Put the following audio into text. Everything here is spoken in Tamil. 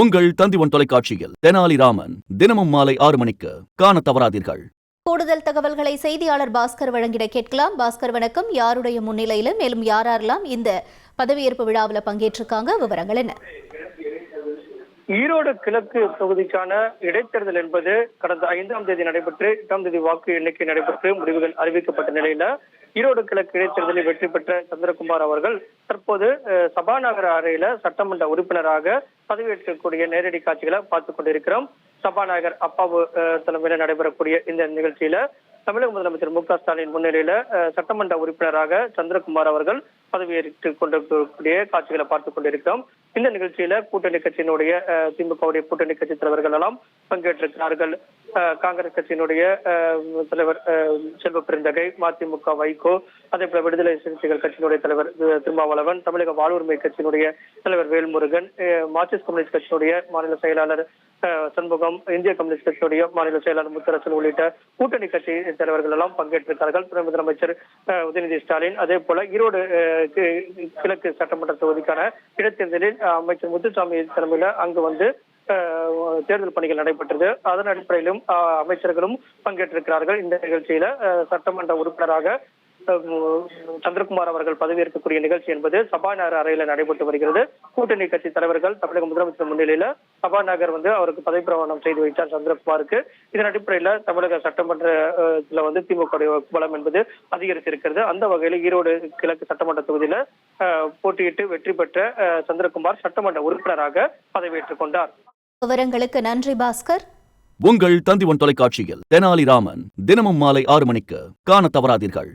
உங்கள் தந்திவன் தொலைக்காட்சியில் தெனாலிராமன் தினமும் மாலை 6 மணிக்கு காண தவறாதீர்கள். கூடுதல் தகவல்களை செய்தியாளர் பாஸ்கர் வழங்கிட கேட்கலாம். பாஸ்கர் வணக்கம். யாருடைய முன்னிலையில மேலும் யாரெல்லாம் இந்த பதவியேற்பு விழாவில் பங்கேற்றிருக்காங்க, விவரங்கள் என்ன? ஈரோடு கிழக்கு தொகுதிக்கான இடைத்தேர்தல் என்பது கடந்த 5ஆம் தேதி நடைபெற்று 8ஆம் தேதி வாக்கு எண்ணிக்கை நடைபெற்று முடிவுகள் அறிவிக்கப்பட்ட நிலையில ஈரோடு கிழக்கு இடைத்தேர்தலில் வெற்றி பெற்ற சந்திரகுமார் அவர்கள் தற்போது சபாநாயகர் அறையில சட்டமன்ற உறுப்பினராக பதவியேற்கக்கூடிய நேரடி காட்சிகளை பார்த்துக் கொண்டிருக்கிறோம். சபாநாயகர் அப்பாவு தலைமையில நடைபெறக்கூடிய இந்த நிகழ்ச்சியில தமிழக முதலமைச்சர் மு.க. ஸ்டாலின் முன்னிலையில சட்டமன்ற உறுப்பினராக சந்திரகுமார் அவர்கள் பதவியேற்றுக் கொண்டிருக்கக்கூடிய காட்சிகளை பார்த்துக் கொண்டிருக்கிறோம். இந்த நிகழ்ச்சியில கூட்டணி கட்சியினுடைய திமுகவுடைய கூட்டணி கட்சி தலைவர்கள் எல்லாம் பங்கேற்றிருக்கிறார்கள். காங்கிரஸ் கட்சியினுடைய தலைவர் செல்வ பெருந்தகை, மதிமுக வைகோ, அதே போல விடுதலை சிறுத்தைகள் கட்சியினுடைய தலைவர் திருமாவளவன், தமிழக வாழ்வுரிமை கட்சியினுடைய தலைவர் வேல்முருகன், மார்க்சிஸ்ட் கம்யூனிஸ்ட் கட்சியினுடைய மாநில செயலாளர் சண்முகம், இந்திய கம்யூனிஸ்ட் கட்சியுடைய மாநில செயலாளர் முத்தரசன் உள்ளிட்ட கூட்டணி கட்சி தலைவர்கள் எல்லாம் பங்கேற்றிருக்கிறார்கள். துணை முதலமைச்சர் உதயநிதி ஸ்டாலின், அதே போல ஈரோடு கிழக்கு சட்டமன்ற தொகுதிக்கான இடைத்தேர்தலில் அமைச்சர் முத்துசாமி தலைமையில அங்கு வந்து தேர்தல் பணிகள் நடைபெற்றது. அதன் அடிப்படையிலும் அமைச்சர்களும் பங்கேற்றிருக்கிறார்கள். இந்த நிகழ்ச்சியில சட்டமன்ற உறுப்பினராக சந்திரகுமார் அவர்கள் பதவியேற்கக்கூடிய நிகழ்ச்சி என்பது சபாநாயகர் அறையில நடைபெற்று வருகிறது. கூட்டணி கட்சி தலைவர்கள் தமிழக முதலமைச்சர் முன்னிலையில சபாநாயகர் அவருக்கு பதவி பிரமாணம் செய்து வைத்தார் சந்திரகுமாருக்கு. இதன் அடிப்படையில தமிழக சட்டமன்றத்துல திமுக பலம் என்பது அதிகரித்திருக்கிறது. அந்த வகையில ஈரோடு கிழக்கு சட்டமன்ற தொகுதியில போட்டியிட்டு வெற்றி பெற்ற சந்திரகுமார் சட்டமன்ற உறுப்பினராக பதவியேற்றுக் கொண்டார். விவரங்களுக்கு நன்றி பாஸ்கர். உங்கள் தந்திவன் தொலைக்காட்சியில் தெனாலிராமன் தினமும் மாலை 6 மணிக்கு காண தவறாதீர்கள்.